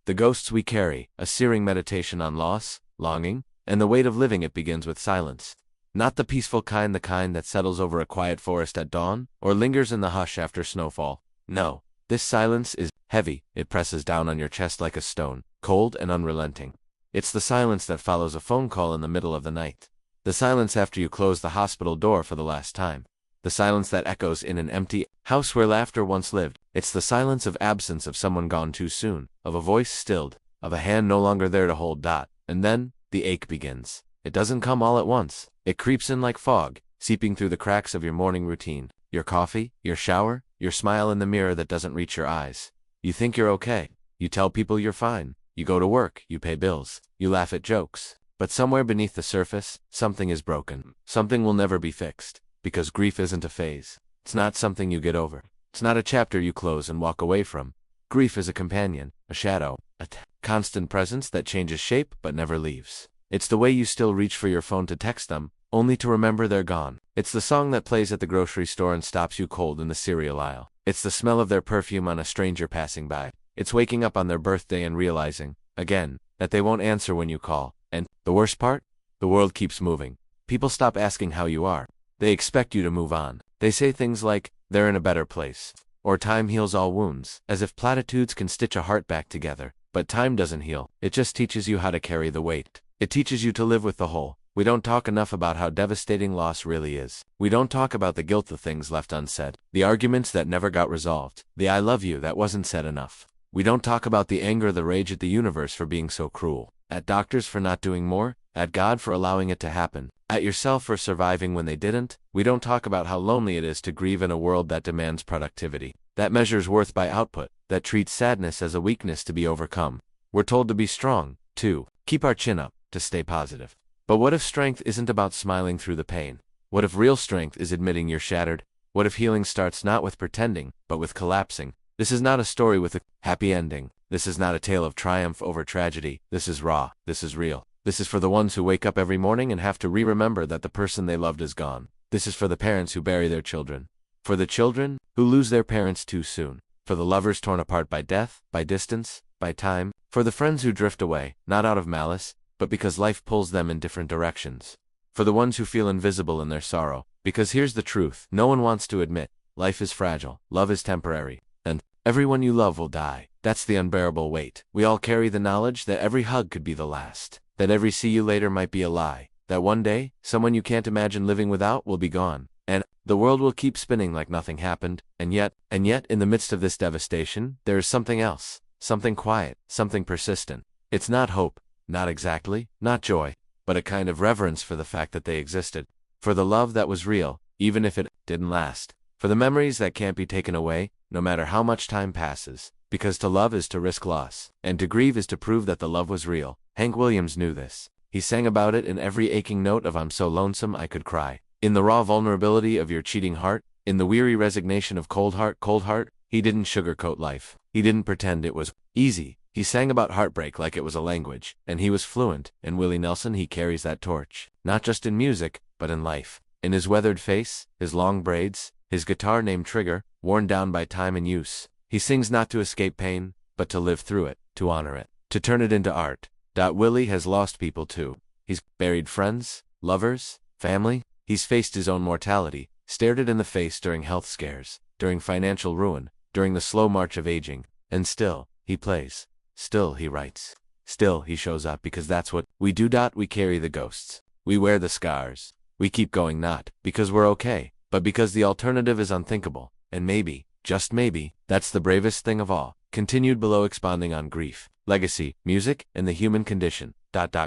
The ghosts we carry, a searing meditation on loss, longing, and the weight of living. It begins with silence. Not the peaceful kind, the kind that settles over a quiet forest at dawn, or lingers in the hush after snowfall. No, this silence is heavy. It presses down on your chest like a stone, cold and unrelenting. It's the silence that follows a phone call in the middle of the night. The silence after you close the hospital door for the last time. The silence that echoes in an empty house where laughter once lived. It's the silence of absence, of someone gone too soon, of a voice stilled, of a hand no longer there to hold. And then, the ache begins. It doesn't come all at once. It creeps in like fog, seeping through the cracks of your morning routine. Your coffee, your shower, your smile in the mirror that doesn't reach your eyes. You think you're okay. You tell people you're fine. You go to work, you pay bills, you laugh at jokes. But somewhere beneath the surface, something is broken. Something will never be fixed. Because grief isn't a phase. It's not something you get over. It's not a chapter you close and walk away from. Grief is a companion, a shadow, a constant presence that changes shape but never leaves. It's the way you still reach for your phone to text them, only to remember they're gone. It's the song that plays at the grocery store and stops you cold in the cereal aisle. It's the smell of their perfume on a stranger passing by. It's waking up on their birthday and realizing, again, that they won't answer when you call. And the worst part? The world keeps moving. People stop asking how you are. They expect you to move on. They say things like, they're in a better place, or time heals all wounds, as if platitudes can stitch a heart back together. But time doesn't heal. It just teaches you how to carry the weight. It teaches you to live with the whole. We don't talk enough about how devastating loss really is. We don't talk about the guilt, the things left unsaid, the arguments that never got resolved, the I love you that wasn't said enough. We don't talk about the anger, the rage at the universe for being so cruel, at doctors for not doing more, at God for allowing it to happen, at yourself for surviving when they didn't. We don't talk about how lonely it is to grieve in a world that demands productivity, that measures worth by output, that treats sadness as a weakness to be overcome. We're told to be strong, to keep our chin up, to stay positive. But what if strength isn't about smiling through the pain? What if real strength is admitting you're shattered? What if healing starts not with pretending, but with collapsing? This is not a story with a happy ending. This is not a tale of triumph over tragedy. This is raw. This is real. This is for the ones who wake up every morning and have to remember that the person they loved is gone. This is for the parents who bury their children. For the children who lose their parents too soon. For the lovers torn apart by death, by distance, by time. For the friends who drift away, not out of malice, but because life pulls them in different directions. For the ones who feel invisible in their sorrow. Because here's the truth no one wants to admit. Life is fragile. Love is temporary. And everyone you love will die. That's the unbearable weight. We all carry the knowledge that every hug could be the last. That every see you later might be a lie. That one day, someone you can't imagine living without will be gone. And the world will keep spinning like nothing happened. And yet, in the midst of this devastation, there is something else. Something quiet. Something persistent. It's not hope. Not exactly. Not joy. But a kind of reverence for the fact that they existed. For the love that was real, even if it didn't last. For the memories that can't be taken away, no matter how much time passes. Because to love is to risk loss. And to grieve is to prove that the love was real. Hank Williams knew this. He sang about it in every aching note of I'm so lonesome I could cry. In the raw vulnerability of your cheating heart. In the weary resignation of cold heart. He didn't sugarcoat life. He didn't pretend it was easy. He sang about heartbreak like it was a language. And he was fluent. And Willie Nelson, he carries that torch. Not just in music, but in life. In his weathered face, his long braids, his guitar named Trigger, worn down by time and use. He sings not to escape pain, but to live through it, to honor it, to turn it into art. Willie has lost people too. He's buried friends, lovers, family. He's faced his own mortality, stared it in the face during health scares, during financial ruin, during the slow march of aging. And still, he plays. Still, he writes. Still, he shows up because that's what we do. We carry the ghosts. We wear the scars. We keep going not because we're okay, but because the alternative is unthinkable. And maybe, just maybe, that's the bravest thing of all. Continued below, expounding on grief, legacy, music, and the human condition.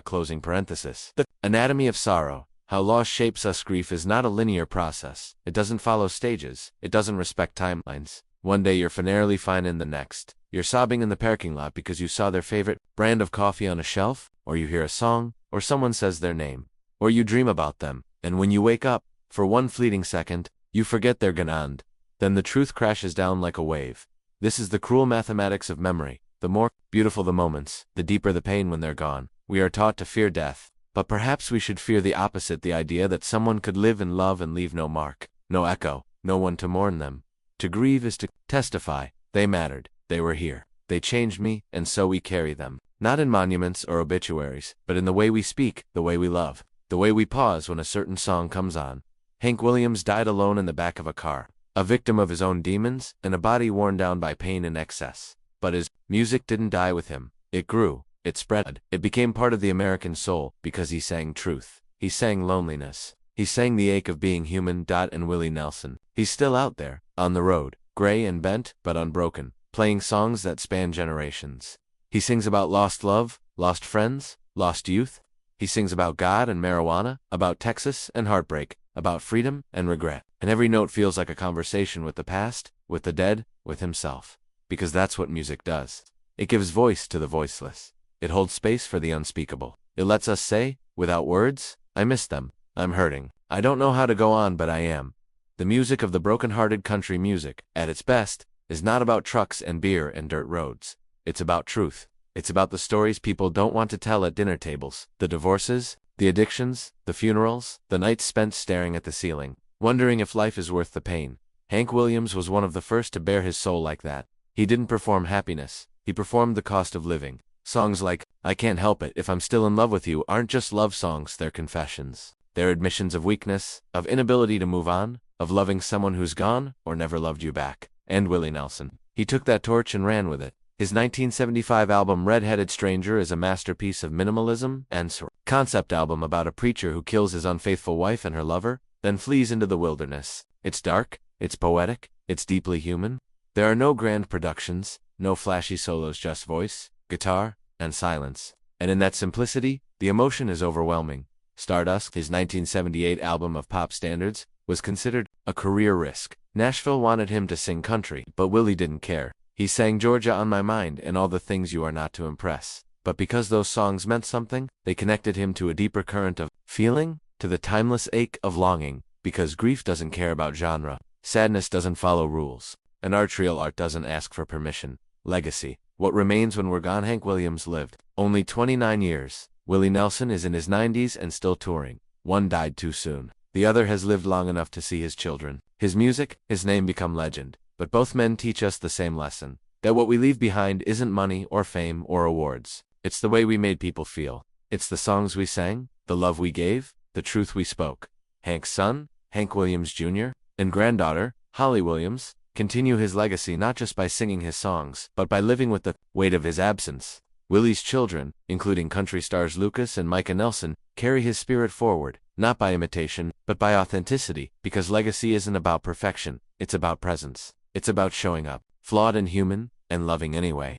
Closing parenthesis. The anatomy of sorrow. How loss shapes us. Grief is not a linear process. It doesn't follow stages. It doesn't respect timelines. One day you're finally fine, and the next, you're sobbing in the parking lot because you saw their favorite brand of coffee on a shelf, or you hear a song, or someone says their name, or you dream about them, and when you wake up, for one fleeting second, you forget they're gone. Then the truth crashes down like a wave. This is the cruel mathematics of memory. The more beautiful the moments, the deeper the pain when they're gone. We are taught to fear death, but perhaps we should fear the opposite, the idea that someone could live and love and leave no mark, no echo, no one to mourn them. To grieve is to testify. They mattered. They were here. They changed me, and so we carry them. Not in monuments or obituaries, but in the way we speak, the way we love, the way we pause when a certain song comes on. Hank Williams died alone in the back of a car, a victim of his own demons, and a body worn down by pain and excess. But his music didn't die with him. It grew, it spread, it became part of the American soul, because he sang truth. He sang loneliness. He sang the ache of being human. And Willie Nelson. He's still out there, on the road, gray and bent, but unbroken, playing songs that span generations. He sings about lost love, lost friends, lost youth. He sings about God and marijuana, about Texas and heartbreak, about freedom and regret. And every note feels like a conversation with the past, with the dead, with himself. Because that's what music does. It gives voice to the voiceless. It holds space for the unspeakable. It lets us say, without words, I miss them. I'm hurting. I don't know how to go on, but I am. The music of the broken-hearted country music, at its best, is not about trucks and beer and dirt roads. It's about truth. It's about the stories people don't want to tell at dinner tables, the divorces, the addictions, the funerals, the nights spent staring at the ceiling, wondering if life is worth the pain. Hank Williams was one of the first to bare his soul like that. He didn't perform happiness. He performed the cost of living. Songs like, I Can't Help It If I'm Still in Love With You aren't just love songs, they're confessions. They're admissions of weakness, of inability to move on, of loving someone who's gone or never loved you back. And Willie Nelson. He took that torch and ran with it. His 1975 album Red-Headed Stranger is a masterpiece of minimalism and concept album about a preacher who kills his unfaithful wife and her lover, then flees into the wilderness. It's dark, it's poetic, it's deeply human. There are no grand productions, no flashy solos, just voice, guitar, and silence. And in that simplicity, the emotion is overwhelming. Stardust, his 1978 album of pop standards, was considered a career risk. Nashville wanted him to sing country, but Willie didn't care. He sang Georgia on My Mind and All the Things You Are Not to Impress. But because those songs meant something, they connected him to a deeper current of feeling, to the timeless ache of longing, because grief doesn't care about genre. Sadness doesn't follow rules. And arterial art doesn't ask for permission. Legacy. What remains when we're gone? Hank Williams lived only 29 years. Willie Nelson is in his 90s and still touring. One died too soon. The other has lived long enough to see his children, his music, his name become legend. But both men teach us the same lesson, that what we leave behind isn't money or fame or awards. It's the way we made people feel. It's the songs we sang, the love we gave, the truth we spoke. Hank's son, Hank Williams Jr., and granddaughter, Holly Williams, continue his legacy not just by singing his songs, but by living with the weight of his absence. Willie's children, including country stars Lucas and Micah Nelson, carry his spirit forward, not by imitation, but by authenticity, because legacy isn't about perfection, it's about presence. It's about showing up, flawed and human, and loving anyway.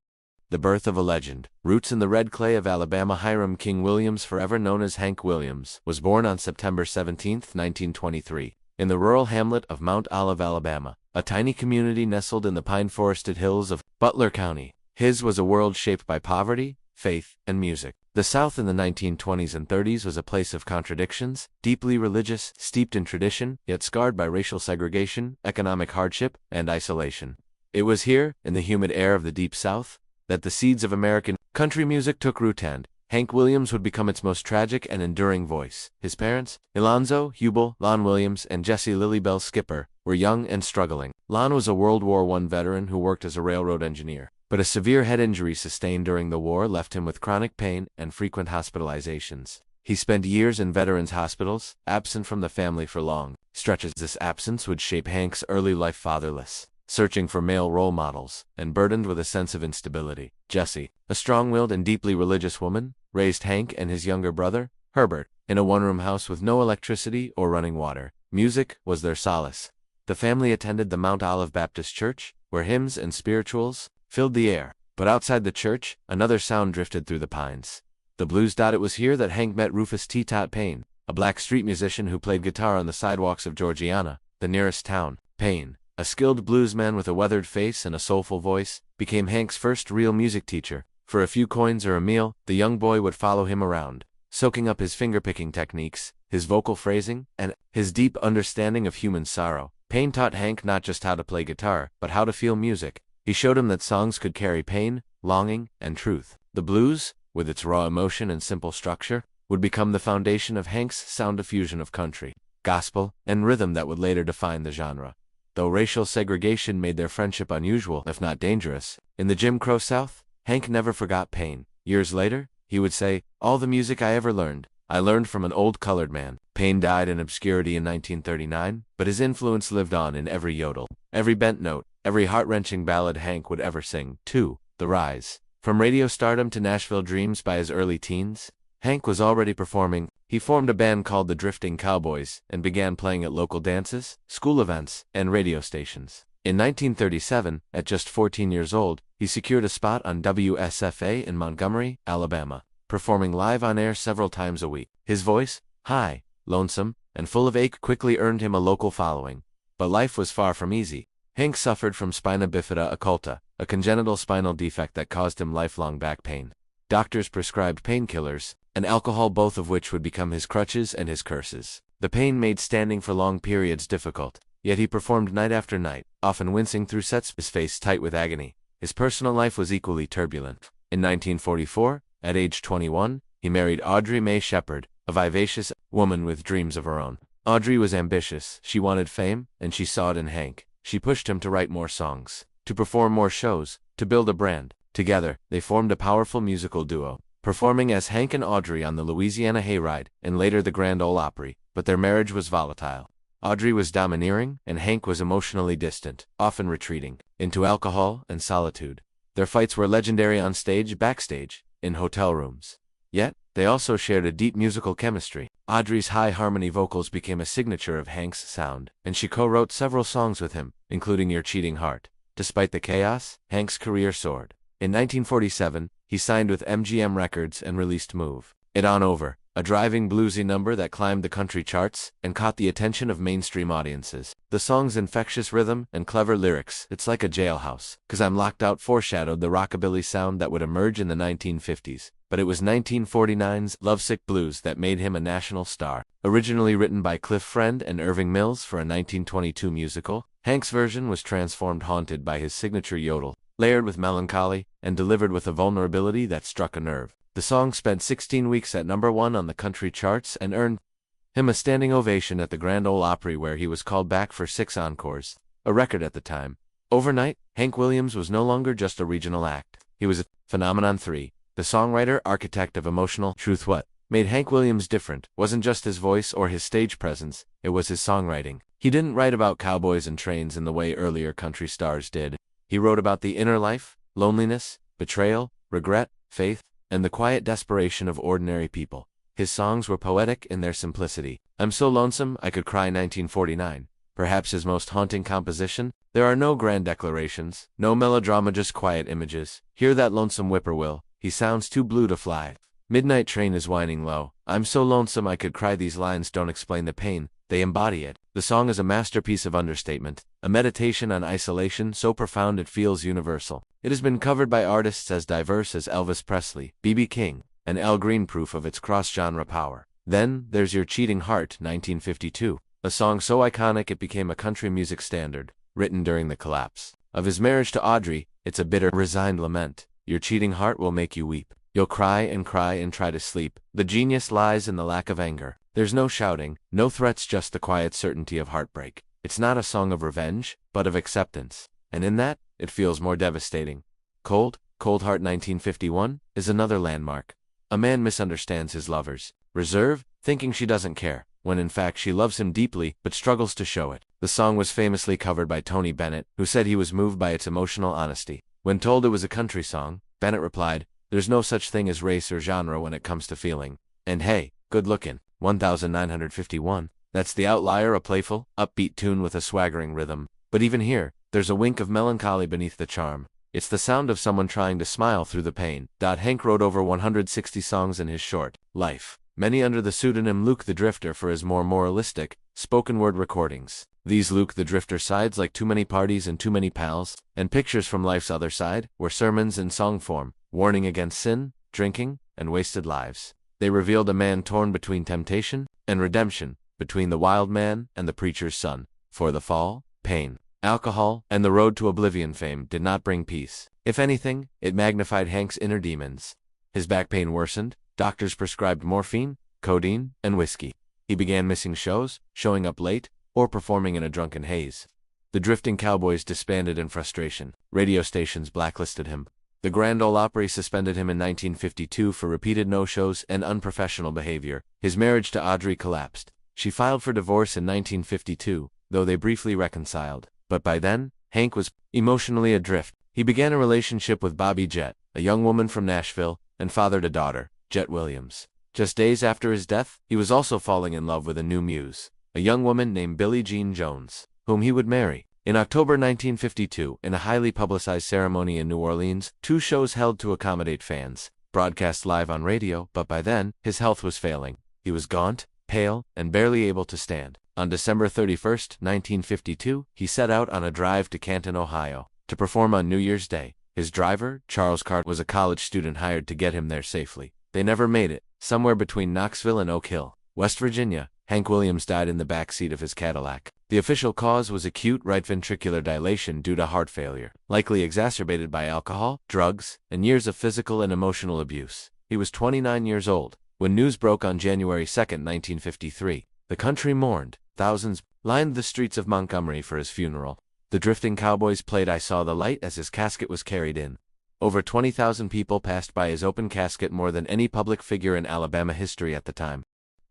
The birth of a legend. Roots in the red clay of Alabama. Hiram King Williams, forever known as Hank Williams, was born on September 17, 1923, in the rural hamlet of Mount Olive, Alabama, a tiny community nestled in the pine-forested hills of Butler County. His was a world shaped by poverty, faith, and music. The South in the 1920s and 30s was a place of contradictions, deeply religious, steeped in tradition, yet scarred by racial segregation, economic hardship, and isolation. It was here, in the humid air of the Deep South, that the seeds of American country music took root, and Hank Williams would become its most tragic and enduring voice. His parents, Alonzo Hubel Lon Williams and Jessie Lilybell Skipper, were young and struggling. Lon was a World War I veteran who worked as a railroad engineer. But a severe head injury sustained during the war left him with chronic pain and frequent hospitalizations. He spent years in veterans' hospitals, absent from the family for long stretches. This absence would shape Hank's early life, fatherless, searching for male role models, and burdened with a sense of instability. Jessie, a strong-willed and deeply religious woman, raised Hank and his younger brother, Herbert, in a one-room house with no electricity or running water. Music was their solace. The family attended the Mount Olive Baptist Church, where hymns and spirituals filled the air. But outside the church, another sound drifted through the pines. The blues. It was here that Hank met Rufus T. Tot Payne, a black street musician who played guitar on the sidewalks of Georgiana, the nearest town. Payne, a skilled bluesman with a weathered face and a soulful voice, became Hank's first real music teacher. For a few coins or a meal, the young boy would follow him around, soaking up his finger-picking techniques, his vocal phrasing, and his deep understanding of human sorrow. Payne taught Hank not just how to play guitar, but how to feel music. He showed him that songs could carry pain, longing, and truth. The blues, with its raw emotion and simple structure, would become the foundation of Hank's sound diffusion of country, gospel, and rhythm that would later define the genre. though racial segregation made their friendship unusual, if not dangerous. In the Jim Crow South, Hank never forgot Payne. Years later, he would say, "All the music I ever learned, I learned from an old colored man." Payne died in obscurity in 1939, but his influence lived on in every yodel, every bent note, every heart-wrenching ballad Hank would ever sing. 2. The rise. From radio stardom to Nashville dreams by his early teens, Hank was already performing. He formed a band called the Drifting Cowboys and began playing at local dances, school events, and radio stations. In 1937, at just 14 years old, he secured a spot on WSFA in Montgomery, Alabama, performing live on air several times a week. His voice, high, lonesome, and full of ache, quickly earned him a local following. But life was far from easy. Hank suffered from spina bifida occulta, a congenital spinal defect that caused him lifelong back pain. Doctors prescribed painkillers and alcohol, both of which would become his crutches and his curses. The pain made standing for long periods difficult, yet he performed night after night, often wincing through sets, his face tight with agony. His personal life was equally turbulent. In 1944, at age 21, he married Audrey Mae Shepherd, a vivacious woman with dreams of her own. Audrey was ambitious, she wanted fame, and she saw it in Hank. She pushed him to write more songs, to perform more shows, to build a brand. Together, they formed a powerful musical duo, performing as Hank and Audrey on the Louisiana Hayride and later the Grand Ole Opry. But their marriage was volatile. Audrey was domineering, and Hank was emotionally distant, often retreating into alcohol and solitude. Their fights were legendary on stage, backstage, in hotel rooms. Yet, they also shared a deep musical chemistry. Audrey's high harmony vocals became a signature of Hank's sound, and she co-wrote several songs with him, including Your Cheating Heart. Despite the chaos, Hank's career soared. In 1947, he signed with MGM Records and released Move It On Over, a driving bluesy number that climbed the country charts and caught the attention of mainstream audiences. The song's infectious rhythm and clever lyrics, "It's like a jailhouse, 'cause I'm locked out," foreshadowed the rockabilly sound that would emerge in the 1950s. But it was 1949's Lovesick Blues that made him a national star. Originally written by Cliff Friend and Irving Mills for a 1922 musical, Hank's version was transformed, haunted by his signature yodel, layered with melancholy, and delivered with a vulnerability that struck a nerve. The song spent 16 weeks at #1 on the country charts and earned him a standing ovation at the Grand Ole Opry, where he was called back for 6 encores, a record at the time. Overnight, Hank Williams was no longer just a regional act. He was a phenomenon. 3. The songwriter, architect of emotional truth. What made Hank Williams different wasn't just his voice or his stage presence, it was his songwriting. He didn't write about cowboys and trains in the way earlier country stars did. He wrote about the inner life, loneliness, betrayal, regret, faith, and the quiet desperation of ordinary people. His songs were poetic in their simplicity. I'm So Lonesome I Could Cry, 1949, perhaps his most haunting composition. There are no grand declarations, no melodrama, just quiet images. Hear that lonesome whippoorwill, he sounds too blue to fly. Midnight train is whining low. I'm so lonesome I could cry. These lines don't explain the pain, they embody it. The song is a masterpiece of understatement, a meditation on isolation so profound it feels universal. It has been covered by artists as diverse as Elvis Presley, B.B. King, and Al Green, proof of its cross-genre power. Then, there's Your Cheating Heart, 1952, a song so iconic it became a country music standard, written during the collapse of his marriage to Audrey. It's a bitter, resigned lament. Your cheating heart will make you weep. You'll cry and try to sleep. The genius lies in the lack of anger. There's no shouting, no threats, just the quiet certainty of heartbreak. It's not a song of revenge, but of acceptance. And in that, it feels more devastating. Cold Heart, 1951, is another landmark. A man misunderstands his lover's reserve, thinking she doesn't care, when in fact she loves him deeply but struggles to show it. The song was famously covered by Tony Bennett, who said he was moved by its emotional honesty. When told it was a country song, Bennett replied, "There's no such thing as race or genre when it comes to feeling. And hey, good looking." 1951. That's the outlier, a playful, upbeat tune with a swaggering rhythm. But even here, there's a wink of melancholy beneath the charm. It's the sound of someone trying to smile through the pain. Hank wrote over 160 songs in his short life, many under the pseudonym Luke the Drifter for his more moralistic, spoken-word recordings. These Luke the Drifter sides, like Too Many Parties and Too Many Pals, and Pictures from Life's Other Side, were sermons in song form, warning against sin, drinking, and wasted lives. They revealed a man torn between temptation and redemption, between the wild man and the preacher's son. For the fall, pain, alcohol, and the road to oblivion. Fame did not bring peace. If anything, it magnified Hank's inner demons. His back pain worsened, doctors prescribed morphine, codeine, and whiskey. He began missing shows, showing up late, or performing in a drunken haze. The drifting cowboys disbanded in frustration. Radio stations blacklisted him. The Grand Ole Opry suspended him in 1952 for repeated no-shows and unprofessional behavior. His marriage to Audrey collapsed. She filed for divorce in 1952, though they briefly reconciled. But by then, Hank was emotionally adrift. He began a relationship with Bobby Jett, a young woman from Nashville, and fathered a daughter, Jett Williams. Just days after his death, he was also falling in love with a new muse, a young woman named Billie Jean Jones, whom he would marry. In October 1952, in a highly publicized ceremony in New Orleans, 2 shows held to accommodate fans, broadcast live on radio, but by then, his health was failing. He was gaunt, pale, and barely able to stand. On December 31, 1952, he set out on a drive to Canton, Ohio, to perform on New Year's Day. His driver, Charles Cart, was a college student hired to get him there safely. They never made it. Somewhere between Knoxville and Oak Hill, West Virginia, Hank Williams died in the back seat of his Cadillac. The official cause was acute right ventricular dilation due to heart failure, likely exacerbated by alcohol, drugs, and years of physical and emotional abuse. He was 29 years old. When news broke on January 2, 1953, the country mourned. Thousands lined the streets of Montgomery for his funeral. The drifting cowboys played "I Saw the Light" as his casket was carried in. Over 20,000 people passed by his open casket, more than any public figure in Alabama history at the time.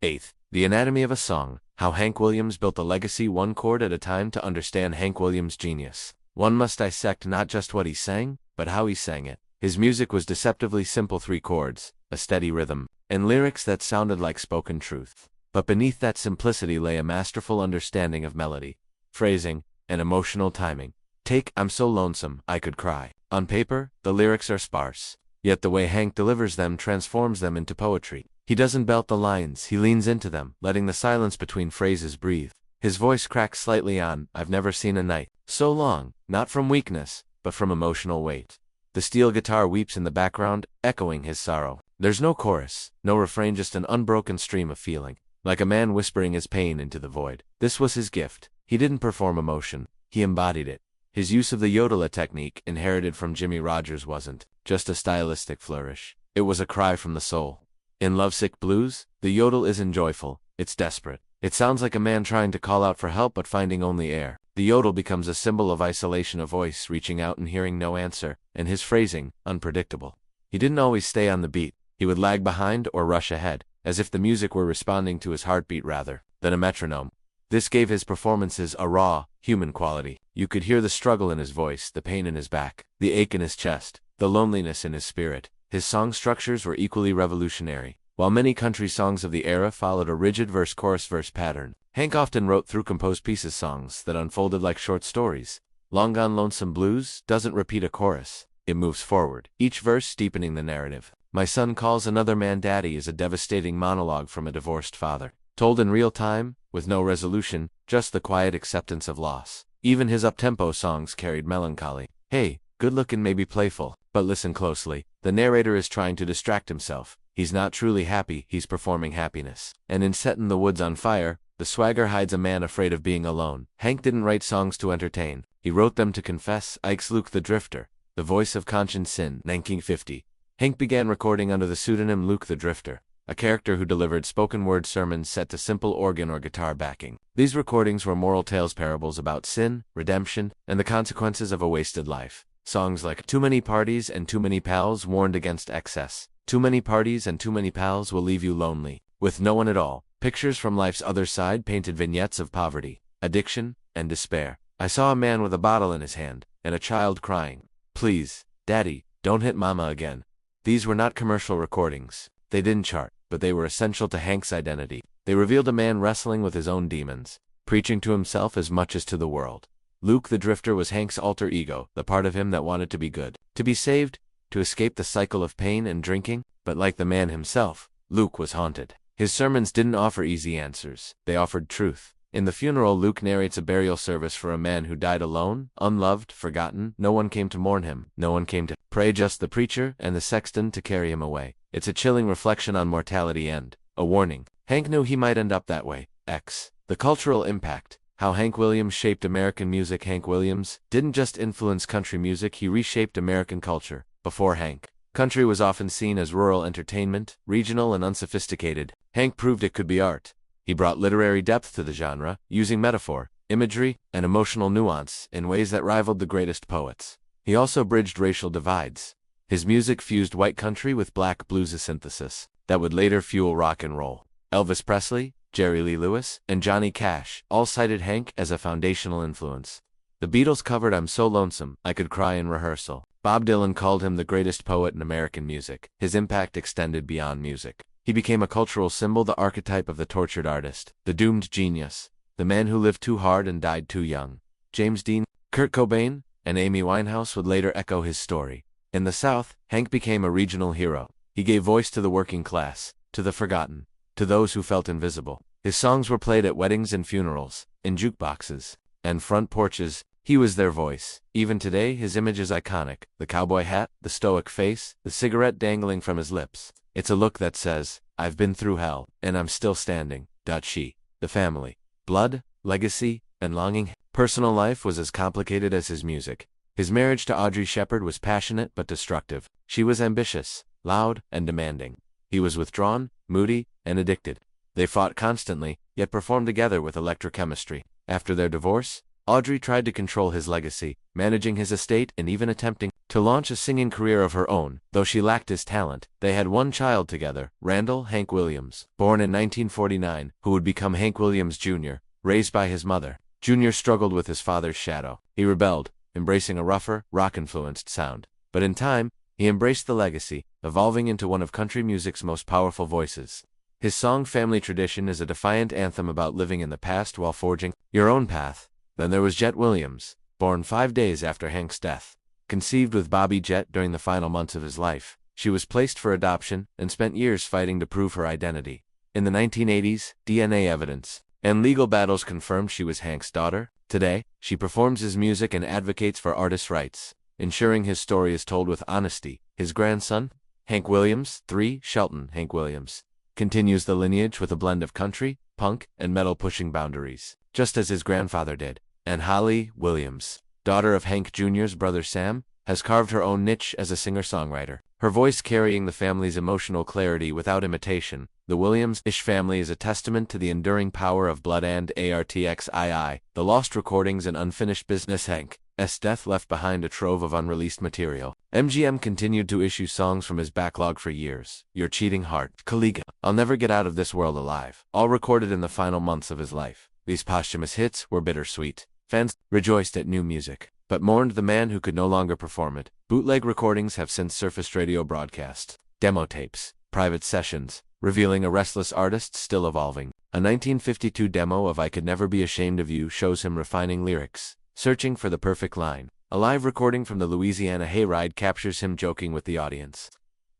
8th, The Anatomy of a Song, how Hank Williams built a legacy one chord at a time. To understand Hank Williams' genius, one must dissect not just what he sang, but how he sang it. His music was deceptively simple: 3 chords, a steady rhythm, and lyrics that sounded like spoken truth. But beneath that simplicity lay a masterful understanding of melody, phrasing, and emotional timing. Take "I'm So Lonesome, I Could Cry." On paper, the lyrics are sparse, yet the way Hank delivers them transforms them into poetry. He doesn't belt the lines, he leans into them, letting the silence between phrases breathe. His voice cracks slightly on "I've Never Seen a Night So Long," not from weakness, but from emotional weight. The steel guitar weeps in the background, echoing his sorrow. There's no chorus, no refrain, just an unbroken stream of feeling, like a man whispering his pain into the void. This was his gift. He didn't perform emotion, he embodied it. His use of the yodel, a technique inherited from Jimmy Rogers, wasn't just a stylistic flourish. It was a cry from the soul. In Lovesick Blues, the yodel isn't joyful, it's desperate. It sounds like a man trying to call out for help but finding only air. The yodel becomes a symbol of isolation, a voice reaching out and hearing no answer, and his phrasing, unpredictable. He didn't always stay on the beat. He would lag behind or rush ahead, as if the music were responding to his heartbeat rather than a metronome. This gave his performances a raw, human quality. You could hear the struggle in his voice, the pain in his back, the ache in his chest, the loneliness in his spirit. His song structures were equally revolutionary. While many country songs of the era followed a rigid verse-chorus-verse pattern, Hank often wrote through composed pieces, songs that unfolded like short stories. Long Gone Lonesome Blues doesn't repeat a chorus, it moves forward, each verse deepening the narrative. My Son Calls Another Man Daddy is a devastating monologue from a divorced father, told in real time, with no resolution, just the quiet acceptance of loss. Even his up-tempo songs carried melancholy. Hey, good-looking, maybe playful, but listen closely. The narrator is trying to distract himself. He's not truly happy, he's performing happiness. And in Settin' the Woods on Fire, the swagger hides a man afraid of being alone. Hank didn't write songs to entertain. He wrote them to confess. Ike's Luke the Drifter, The Voice of Conscience in 1950. Hank began recording under the pseudonym Luke the Drifter, a character who delivered spoken-word sermons set to simple organ or guitar backing. These recordings were moral tales, parables about sin, redemption, and the consequences of a wasted life. Songs like "Too Many Parties and Too Many Pals" warned against excess. "Too many parties and too many pals will leave you lonely, with no one at all." Pictures from life's other side painted vignettes of poverty, addiction, and despair. I saw a man with a bottle in his hand, and a child crying, "Please, Daddy, don't hit Mama again." These were not commercial recordings. They didn't chart, but they were essential to Hank's identity. They revealed a man wrestling with his own demons, preaching to himself as much as to the world. Luke the Drifter was Hank's alter ego, the part of him that wanted to be good, to be saved, to escape the cycle of pain and drinking. But like the man himself, Luke was haunted. His sermons didn't offer easy answers. They offered truth. In the funeral, Luke narrates a burial service for a man who died alone, unloved, forgotten. No one came to mourn him. No one came to pray, just the preacher and the sexton to carry him away. It's a chilling reflection on mortality and a warning. Hank knew he might end up that way. The cultural impact. How Hank Williams shaped American music. Hank Williams didn't just influence country music, he reshaped American culture. Before Hank, country was often seen as rural entertainment, regional and unsophisticated. Hank proved it could be art. He brought literary depth to the genre, using metaphor, imagery, and emotional nuance in ways that rivaled the greatest poets. He also bridged racial divides. His music fused white country with black blues synthesis that would later fuel rock and roll. Elvis Presley, Jerry Lee Lewis, and Johnny Cash all cited Hank as a foundational influence. The Beatles covered I'm So Lonesome, I Could Cry in Rehearsal. Bob Dylan called him the greatest poet in American music. His impact extended beyond music. He became a cultural symbol, the archetype of the tortured artist, the doomed genius, the man who lived too hard and died too young. James Dean, Kurt Cobain, and Amy Winehouse would later echo his story. In the South, Hank became a regional hero. He gave voice to the working class, to the forgotten, to those who felt invisible. His songs were played at weddings and funerals, in jukeboxes, and front porches. He was their voice. Even today, his image is iconic. The cowboy hat, the stoic face, the cigarette dangling from his lips. It's a look that says, I've been through hell, and I'm still standing. She, the family, blood, legacy, and longing. Personal life was as complicated as his music. His marriage to Audrey Shepherd was passionate but destructive. She was ambitious, loud, and demanding. He was withdrawn, moody, and addicted. They fought constantly, yet performed together with electrochemistry. After their divorce, Audrey tried to control his legacy, managing his estate and even attempting to launch a singing career of her own. Though she lacked his talent, they had one child together, Randall Hank Williams, born in 1949, who would become Hank Williams Jr., raised by his mother. Jr. struggled with his father's shadow. He rebelled, embracing a rougher, rock-influenced sound. But in time, he embraced the legacy, evolving into one of country music's most powerful voices. His song Family Tradition is a defiant anthem about living in the past while forging your own path. Then there was Jet Williams, born 5 days after Hank's death. Conceived with Bobby Jet during the final months of his life, she was placed for adoption and spent years fighting to prove her identity. In the 1980s, DNA evidence and legal battles confirmed she was Hank's daughter. Today, she performs his music and advocates for artists' rights, ensuring his story is told with honesty. His grandson, Hank Williams, III, Shelton Hank Williams, continues the lineage with a blend of country, punk, and metal pushing boundaries, just as his grandfather did. And Holly Williams, daughter of Hank Jr.'s brother Sam, has carved her own niche as a singer-songwriter, her voice carrying the family's emotional clarity without imitation. The Williams-ish family is a testament to the enduring power of blood and artxii, the lost recordings and unfinished business. Hank's death left behind a trove of unreleased material. MGM continued to issue songs from his backlog for years. Your Cheating Heart, Caliga, I'll Never Get Out of This World Alive, all recorded in the final months of his life. These posthumous hits were bittersweet. Fans rejoiced at new music, but mourned the man who could no longer perform it. Bootleg recordings have since surfaced, radio broadcasts, demo tapes, private sessions, revealing a restless artist still evolving. A 1952 demo of I Could Never Be Ashamed of You shows him refining lyrics, searching for the perfect line. A live recording from the Louisiana hayride captures him joking with the audience,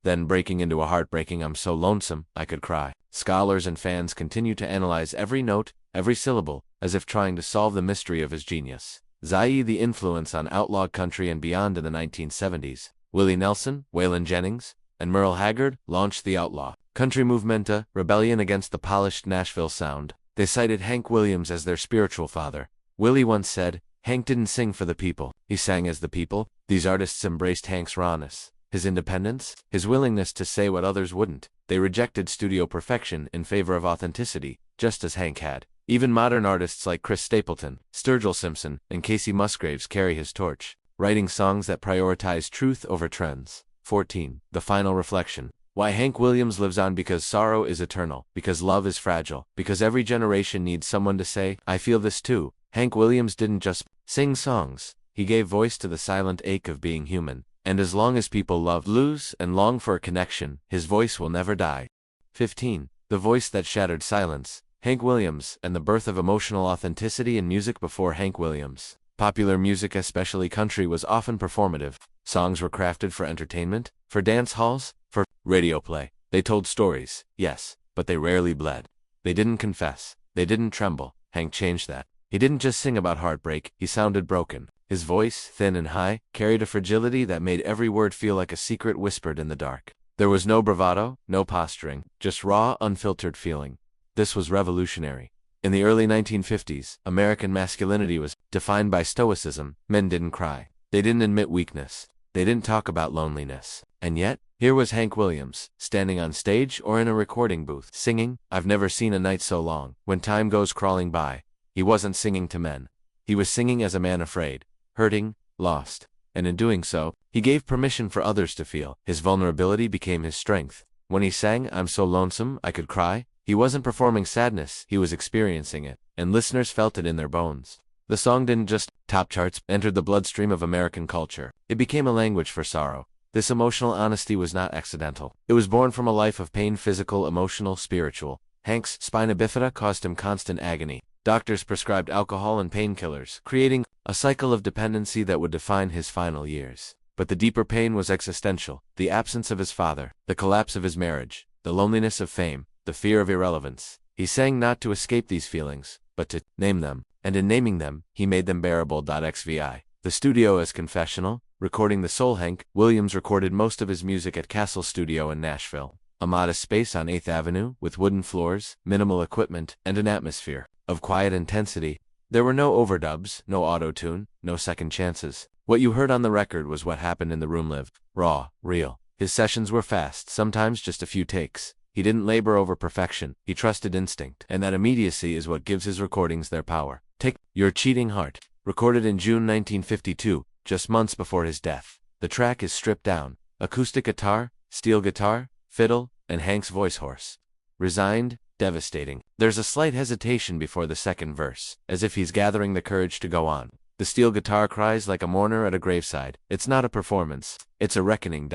then breaking into a heartbreaking I'm So Lonesome, I Could Cry. Scholars and fans continue to analyze every note, every syllable, as if trying to solve the mystery of his genius. The influence on outlaw country and beyond in the 1970s. Willie Nelson, Waylon Jennings, and Merle Haggard launched the outlaw country movement, a rebellion against the polished Nashville sound. They cited Hank Williams as their spiritual father. Willie once said, Hank didn't sing for the people, he sang as the people. These artists embraced Hank's rawness, his independence, his willingness to say what others wouldn't. They rejected studio perfection in favor of authenticity, just as Hank had. Even modern artists like Chris Stapleton, Sturgill Simpson, and Casey Musgraves carry his torch, writing songs that prioritize truth over trends. 14. The Final Reflection. Why Hank Williams lives on. Because sorrow is eternal, because love is fragile, because every generation needs someone to say, I feel this too. Hank Williams didn't just sing songs, he gave voice to the silent ache of being human. And as long as people love, lose, and long for a connection, his voice will never die. 15. The Voice That Shattered Silence. Hank Williams, and the birth of emotional authenticity in music. Before Hank Williams, popular music, especially country, was often performative. Songs were crafted for entertainment, for dance halls, for radio play. They told stories, yes, but they rarely bled. They didn't confess. They didn't tremble. Hank changed that. He didn't just sing about heartbreak, he sounded broken. His voice, thin and high, carried a fragility that made every word feel like a secret whispered in the dark. There was no bravado, no posturing, just raw, unfiltered feeling. This was revolutionary. In the early 1950s, American masculinity was defined by stoicism. Men didn't cry. They didn't admit weakness. They didn't talk about loneliness. And yet, here was Hank Williams, standing on stage or in a recording booth, singing, I've never seen a night so long, when time goes crawling by. He wasn't singing to men. He was singing as a man afraid, hurting, lost. And in doing so, he gave permission for others to feel. His vulnerability became his strength. When he sang, "I'm so lonesome, I could cry," he wasn't performing sadness, he was experiencing it, and listeners felt it in their bones. The song didn't just top charts, entered the bloodstream of American culture. It became a language for sorrow. This emotional honesty was not accidental. It was born from a life of pain, physical, emotional, spiritual. Hank's spina bifida caused him constant agony. Doctors prescribed alcohol and painkillers, creating a cycle of dependency that would define his final years. But the deeper pain was existential: the absence of his father, the collapse of his marriage, the loneliness of fame, the fear of irrelevance. He sang not to escape these feelings, but to name them, and in naming them, he made them bearable. XVI. The studio as confessional, recording the soul. Hank Williams recorded most of his music at Castle Studio in Nashville, a modest space on 8th Avenue, with wooden floors, minimal equipment, and an atmosphere of quiet intensity. There were no overdubs, no auto-tune, no second chances. What you heard on the record was what happened in the room live, raw, real. His sessions were fast, sometimes just a few takes. He didn't labor over perfection, he trusted instinct, and that immediacy is what gives his recordings their power. Take Your Cheating Heart, recorded in June 1952, just months before his death. The track is stripped down: acoustic guitar, steel guitar, fiddle, and Hank's voice hoarse, resigned, devastating. There's a slight hesitation before the second verse, as if he's gathering the courage to go on. The steel guitar cries like a mourner at a graveside. It's not a performance, it's a reckoning.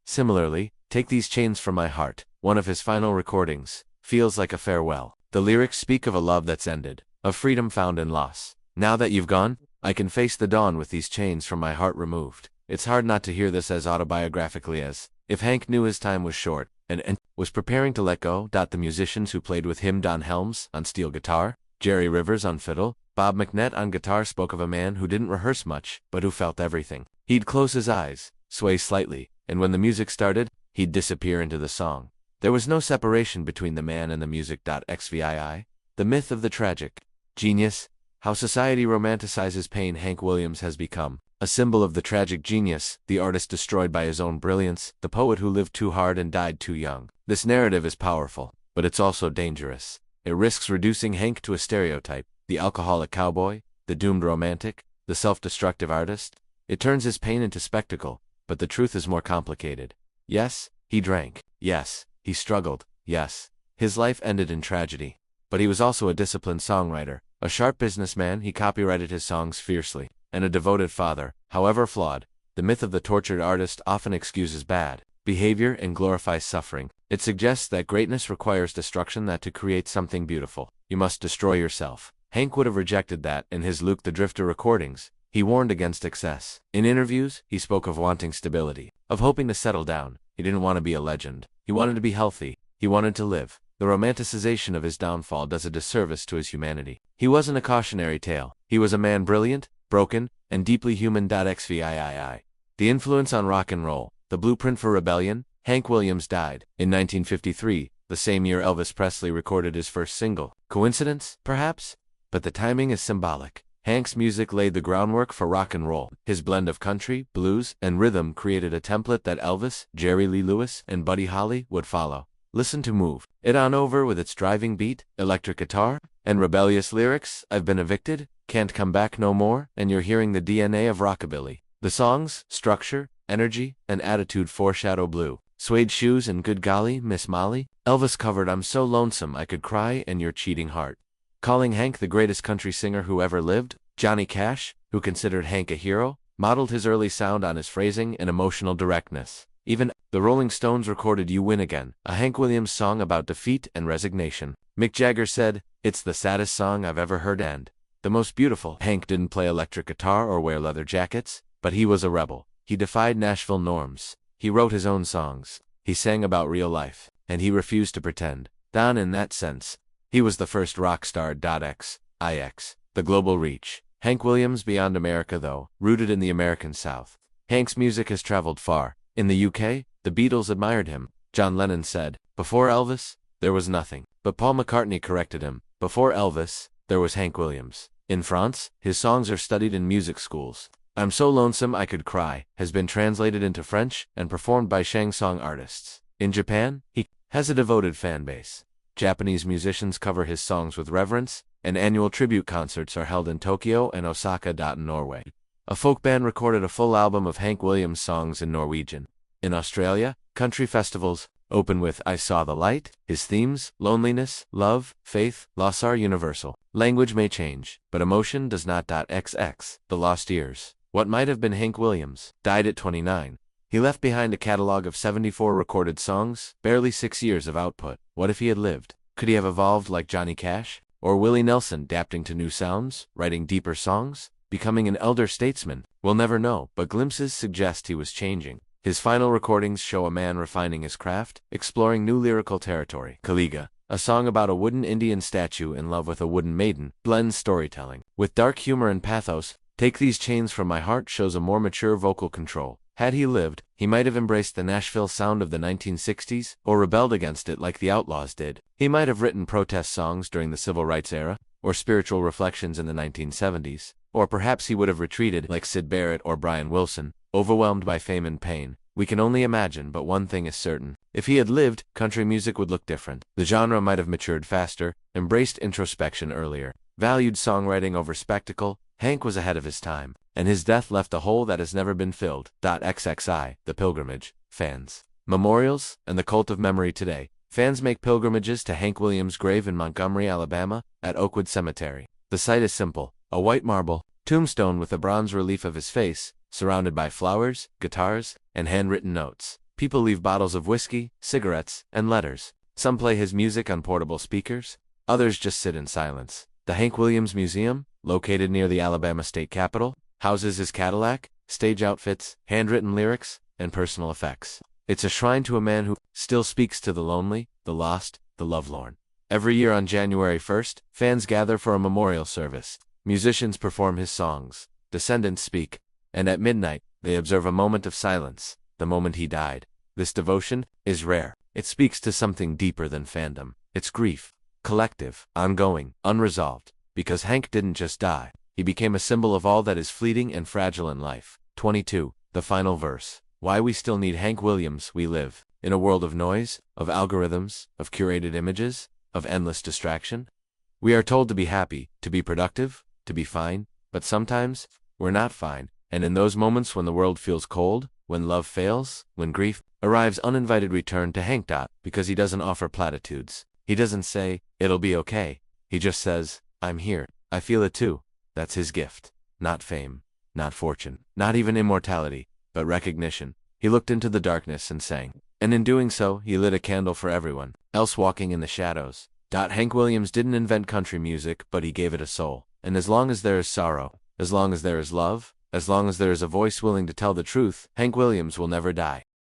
Similarly, Take These Chains From My Heart, one of his final recordings, feels like a farewell. The lyrics speak of a love that's ended, of freedom found in loss. Now that you've gone, I can face the dawn with these chains from my heart removed. It's hard not to hear this as autobiographically as if Hank knew his time was short and was preparing to let go. The musicians who played with him, Don Helms on steel guitar, Jerry Rivers on fiddle, Bob McNett on guitar, spoke of a man who didn't rehearse much, but who felt everything. He'd close his eyes, sway slightly, and when the music started, he'd disappear into the song. There was no separation between the man and the music. XVI. The myth of the tragic genius, how society romanticizes pain. Hank Williams has become a symbol of the tragic genius, the artist destroyed by his own brilliance, the poet who lived too hard and died too young. This narrative is powerful, but it's also dangerous. It risks reducing Hank to a stereotype: the alcoholic cowboy, the doomed romantic, the self-destructive artist. It turns his pain into spectacle, but the truth is more complicated. Yes, he drank. Yes, he struggled. Yes, his life ended in tragedy. But he was also a disciplined songwriter, a sharp businessman. He copyrighted his songs fiercely, and a devoted father. However flawed, the myth of the tortured artist often excuses bad behavior and glorifies suffering. It suggests that greatness requires destruction, that to create something beautiful, you must destroy yourself. Hank would have rejected that. In his Luke the Drifter recordings, he warned against excess. In interviews, he spoke of wanting stability, of hoping to settle down. He didn't want to be a legend. He wanted to be healthy. He wanted to live. The romanticization of his downfall does a disservice to his humanity. He wasn't a cautionary tale. He was a man brilliant, broken, and deeply human. XVI. The influence on rock and roll, the blueprint for rebellion. Hank Williams died in 1953, the same year Elvis Presley recorded his first single. Coincidence, perhaps? But the timing is symbolic. Hank's music laid the groundwork for rock and roll. His blend of country, blues, and rhythm created a template that Elvis, Jerry Lee Lewis, and Buddy Holly would follow. Listen to Move It On Over with its driving beat, electric guitar, and rebellious lyrics: I've been evicted, can't come back no more, and you're hearing the DNA of rockabilly. The song's structure, energy, and attitude foreshadow Blue Suede Shoes and Good Golly, Miss Molly. Elvis covered I'm So Lonesome I Could Cry and Your Cheating Heart, calling Hank the greatest country singer who ever lived. Johnny Cash, who considered Hank a hero, modeled his early sound on his phrasing and emotional directness. Even the Rolling Stones recorded You Win Again, a Hank Williams song about defeat and resignation. Mick Jagger said, "It's the saddest song I've ever heard and the most beautiful." Hank didn't play electric guitar or wear leather jackets, but he was a rebel. He defied Nashville norms. He wrote his own songs. He sang about real life, and he refused to pretend. In that sense, he was the first rock star. XIX. The global reach. Hank Williams beyond America, though, rooted in the American South. Hank's music has traveled far. In the UK, the Beatles admired him. John Lennon said, "Before Elvis, there was nothing." But Paul McCartney corrected him. "Before Elvis, there was Hank Williams." In France, his songs are studied in music schools. I'm So Lonesome I Could Cry has been translated into French and performed by Shangsong artists. In Japan, he has a devoted fan base. Japanese musicians cover his songs with reverence, and annual tribute concerts are held in Tokyo and Osaka. In Norway, a folk band recorded a full album of Hank Williams songs in Norwegian. In Australia, country festivals open with I Saw the Light. His themes, loneliness, love, faith, loss are universal. Language may change, but emotion does not. XX. The Lost Years. What might have been Hank Williams died at 29. He left behind a catalog of 74 recorded songs, barely 6 years of output. What if he had lived? Could he have evolved like Johnny Cash? Or Willie Nelson, adapting to new sounds, writing deeper songs, becoming an elder statesman? We'll never know, but glimpses suggest he was changing. His final recordings show a man refining his craft, exploring new lyrical territory. Kaliga, a song about a wooden Indian statue in love with a wooden maiden, blends storytelling with dark humor and pathos. Take These Chains From My Heart shows a more mature vocal control. Had he lived, he might have embraced the Nashville sound of the 1960s, or rebelled against it like the Outlaws did. He might have written protest songs during the Civil Rights era, or spiritual reflections in the 1970s, or perhaps he would have retreated like Syd Barrett or Brian Wilson, overwhelmed by fame and pain. We can only imagine, but one thing is certain. If he had lived, country music would look different. The genre might have matured faster, embraced introspection earlier, valued songwriting over spectacle. Hank was ahead of his time, and his death left a hole that has never been filled. XXI. The Pilgrimage. Fans, memorials, and the cult of memory today. Fans make pilgrimages to Hank Williams' grave in Montgomery, Alabama, at Oakwood Cemetery. The site is simple: a white marble tombstone with a bronze relief of his face, surrounded by flowers, guitars, and handwritten notes. People leave bottles of whiskey, cigarettes, and letters. Some play his music on portable speakers. Others just sit in silence. The Hank Williams Museum, located near the Alabama State Capitol, houses his Cadillac, stage outfits, handwritten lyrics, and personal effects. It's a shrine to a man who still speaks to the lonely, the lost, the lovelorn. Every year on January 1st, fans gather for a memorial service. Musicians perform his songs, descendants speak, and at midnight, they observe a moment of silence, the moment he died. This devotion is rare. It speaks to something deeper than fandom. It's grief, collective, ongoing, unresolved. Because Hank didn't just die, he became a symbol of all that is fleeting and fragile in life. 22. The final verse. Why we still need Hank Williams. We live in a world of noise, of algorithms, of curated images, of endless distraction. We are told to be happy, to be productive, to be fine, but sometimes, we're not fine. And in those moments when the world feels cold, when love fails, when grief arrives, uninvited, return to Hank. Because he doesn't offer platitudes. He doesn't say, it'll be okay. He just says, I'm here. I feel it too. That's his gift. Not fame, not fortune, not even immortality, but recognition. He looked into the darkness and sang. And in doing so, he lit a candle for everyone else walking in the shadows. Hank Williams didn't invent country music, but he gave it a soul. And as long as there is sorrow, as long as there is love, as long as there is a voice willing to tell the truth, Hank Williams will never die.